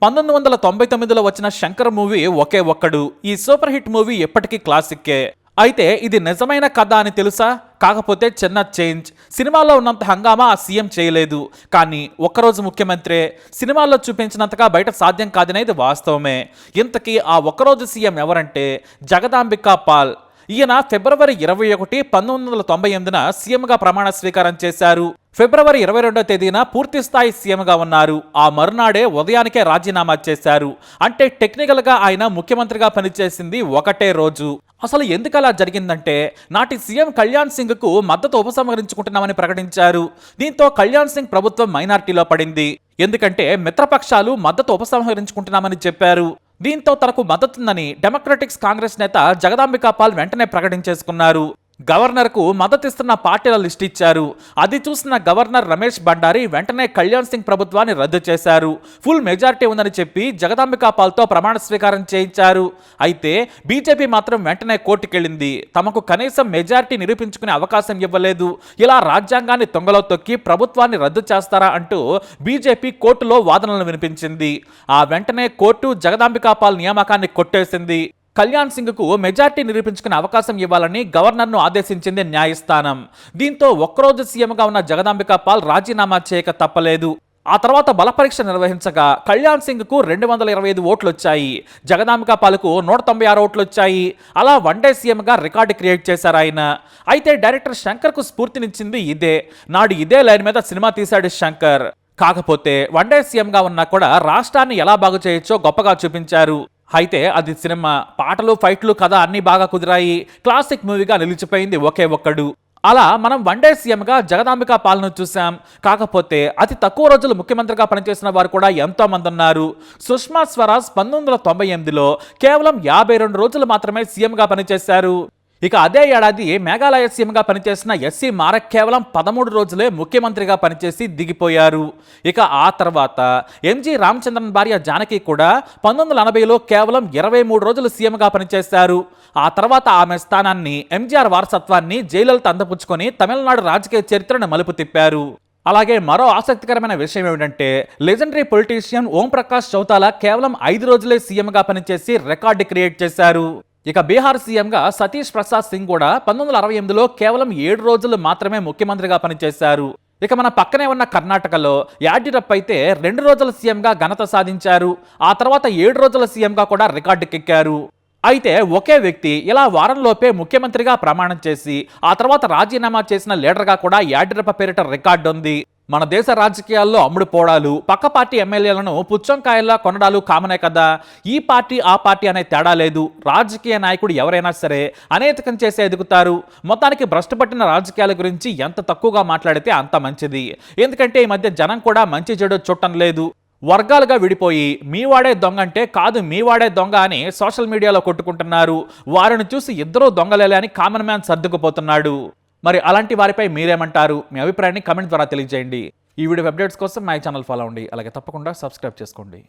1999లో వచ్చిన శంకర్ మూవీ ఒకే ఒక్కడు. ఈ సూపర్ హిట్ మూవీ ఎప్పటికీ క్లాసిక్కే. అయితే ఇది నిజమైన కథ అని తెలుసా? కాకపోతే చిన్న చేంజ్. సినిమాలో ఉన్నంత హంగామా ఆ సీఎం చేయలేదు. కానీ ఒక్కరోజు ముఖ్యమంత్రే. సినిమాల్లో చూపించినంతగా బయట సాధ్యం కాదనేది వాస్తవమే. ఇంతకీ ఆ ఒక్కరోజు సీఎం ఎవరంటే జగదాంబికా పాల్. ఈయన ఫిబ్రవరి 21, 1998న సీఎంగా ప్రమాణ స్వీకారం చేశారు. ఫిబ్రవరి 22వ తేదీన పూర్తిస్థాయి సీఎంగా ఉన్నారు. ఆ మరునాడే ఉదయానికే రాజీనామా చేశారు. అంటే టెక్నికల్గా ఆయన ముఖ్యమంత్రిగా పనిచేసింది ఒకటే రోజు. అసలు ఎందుకు అలా జరిగిందంటే నాటి సీఎం కళ్యాణ్ సింగ్కు మద్దతు ఉపసంహరించుకుంటున్నామని ప్రకటించారు. దీంతో కళ్యాణ్ సింగ్ ప్రభుత్వం మైనార్టీలో పడింది. ఎందుకంటే మిత్రపక్షాలు మద్దతు ఉపసంహరించుకుంటున్నామని చెప్పారు. దీంతో తనకు మద్దతుందని డెమోక్రటిక్స్ కాంగ్రెస్ నేత జగదాంబికా పాల్ వెంటనే ప్రకటించేసుకున్నారు. గవర్నర్కు మద్దతిస్తున్న పార్టీల లిస్ట్ ఇచ్చారు. అది చూసిన గవర్నర్ రమేష్ బండారి వెంటనే కళ్యాణ్ సింగ్ ప్రభుత్వాన్ని రద్దు చేశారు. ఫుల్ మెజారిటీ ఉందని చెప్పి జగదాంబికా పాల్తో ప్రమాణ స్వీకారం చేయించారు. అయితే బీజేపీ మాత్రం వెంటనే కోర్టుకెళ్ళింది. తమకు కనీసం మెజారిటీ నిరూపించుకునే అవకాశం ఇవ్వలేదు. ఇలా రాజ్యాంగాన్ని తొంగలో తొక్కి ప్రభుత్వాన్ని రద్దు చేస్తారా అంటూ బీజేపీ కోర్టులో వాదనలు వినిపించింది. ఆ వెంటనే కోర్టు జగదాంబికా పాల్ నియామకాన్ని కొట్టేసింది. కళ్యాణ్ సింగ్కు మెజార్టీ నిరూపించుకునే అవకాశం ఇవ్వాలని గవర్నర్ను ఆదేశించింది న్యాయస్థానం. దీంతో ఒక్కరోజు సీఎంగా ఉన్న జగదాంబికా పాల్ రాజీనామా చేయక తప్పలేదు. ఆ తర్వాత బలపరీక్ష నిర్వహించగా కళ్యాణ్ సింగ్కు 225 ఓట్లు వచ్చాయి. జగదాంబికా పాల్కు 196 ఓట్లు వచ్చాయి. అలా వన్డే సీఎంగా రికార్డు క్రియేట్ చేశారు ఆయన. అయితే డైరెక్టర్ శంకర్కు స్ఫూర్తినిచ్చింది ఇదే. నాడు ఇదే లైన్ మీద సినిమా తీశాడు శంకర్. కాకపోతే వన్డే సీఎంగా ఉన్నా కూడా రాష్ట్రాన్ని ఎలా బాగు చేయొచ్చో గొప్పగా చూపించారు. అయితే అది సినిమా. పాటలు, ఫైట్లు, కథ అన్నీ బాగా కుదిరాయి. క్లాసిక్ మూవీగా నిలిచిపోయింది ఒకే ఒక్కడు. అలా మనం వన్డే సీఎంగా జగదాంబికా పాల్ను చూసాం. కాకపోతే అతి తక్కువ రోజులు ముఖ్యమంత్రిగా పనిచేసిన వారు కూడా ఎంతో మంది ఉన్నారు. సుష్మా స్వరాజ్ 1998లో కేవలం 52 రోజులు మాత్రమే సీఎంగా పనిచేశారు. ఇక అదే ఏడాది మేఘాలయ సీఎంగా పనిచేసిన ఎస్సీ మారక్ కేవలం 13 రోజులే ముఖ్యమంత్రిగా పనిచేసి దిగిపోయారు. ఇక ఆ తర్వాత ఎంజీ రామచంద్రన్ భార్య జానకి కూడా 1980లో కేవలం 23 రోజులు సీఎంగా పనిచేశారు. ఆ తర్వాత ఆమె స్థానాన్ని ఎంజీఆర్ వారసత్వాన్ని జయలలిత అందిపుచ్చుకొని తమిళనాడు రాజకీయ చరిత్రను మలుపు తిప్పారు. అలాగే మరో ఆసక్తికరమైన విషయం ఏమిటంటే లెజెండరీ పొలిటీషియన్ ఓం ప్రకాష్ చౌతాలా కేవలం 5 రోజులే సీఎంగా పనిచేసి రికార్డు క్రియేట్ చేశారు. ఇక బీహార్ సీఎంగా సతీష్ ప్రసాద్ సింగ్ కూడా 1968లో కేవలం 7 రోజులు మాత్రమే ముఖ్యమంత్రిగా పనిచేశారు. ఇక మన పక్కనే ఉన్న కర్ణాటకలో యాడ్యూరప్ప అయితే 2 రోజుల సీఎంగా ఘనత సాధించారు. ఆ తర్వాత 7 రోజుల సీఎంగా కూడా రికార్డుకెక్కారు. అయితే ఒకే వ్యక్తి ఇలా వారంలోపే ముఖ్యమంత్రిగా ప్రమాణం చేసి ఆ తర్వాత రాజీనామా చేసిన లీడర్గా కూడా యాడ్యూరప్ప పేరిట రికార్డు ఉంది. మన దేశ రాజకీయాల్లో అమ్ముడు పోవడాలు, పక్క పార్టీ ఎమ్మెల్యేలను పుచ్చంకాయల్లా కొనడాలు కామనే కదా. ఈ పార్టీ ఆ పార్టీ అనే తేడా లేదు. రాజకీయ నాయకుడు ఎవరైనా సరే అనేకం చేసే ఎదుగుతారు. మొత్తానికి భ్రష్టు పట్టిన రాజకీయాల గురించి ఎంత తక్కువగా మాట్లాడితే అంత మంచిది. ఎందుకంటే ఈ మధ్య జనం కూడా మంచి చెడు చుట్టం లేదు. వర్గాలుగా విడిపోయి మీవాడే దొంగ అంటే కాదు మీవాడే దొంగ అని సోషల్ మీడియాలో కొట్టుకుంటున్నారు. వారిని చూసి ఇద్దరూ దొంగలేలే అని కామన్ మ్యాన్ సర్దుకుపోతున్నాడు. మరి అలాంటి వారిపై మీరేమంటారు? మీ అభిప్రాయాన్ని కమెంట్ ద్వారా తెలియజేయండి. ఈ వీడియో అప్డేట్స్ కోసం మా ఛానల్ ఫాలో అవ్వండి. అలాగే తప్పకుండా సబ్స్క్రైబ్ చేసుకోండి.